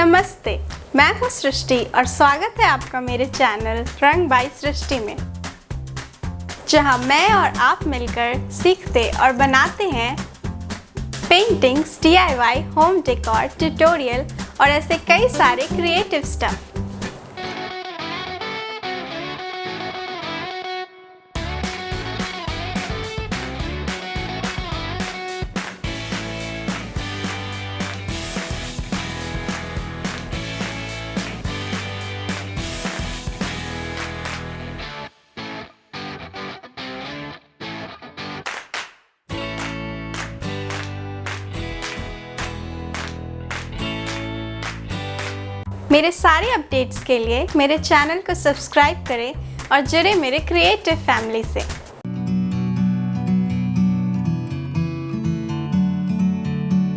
नमस्ते, मैं हूँ सृष्टि और स्वागत है आपका मेरे चैनल रंग बाई सृष्टि में, जहाँ मैं और आप मिलकर सीखते और बनाते हैं paintings, DIY, home decor, tutorial और ऐसे कई सारे क्रिएटिव स्टफ। मेरे सारे अपडेट्स के लिए मेरे चैनल को सब्सक्राइब करें और जुड़े मेरे क्रिएटिव फैमिली से।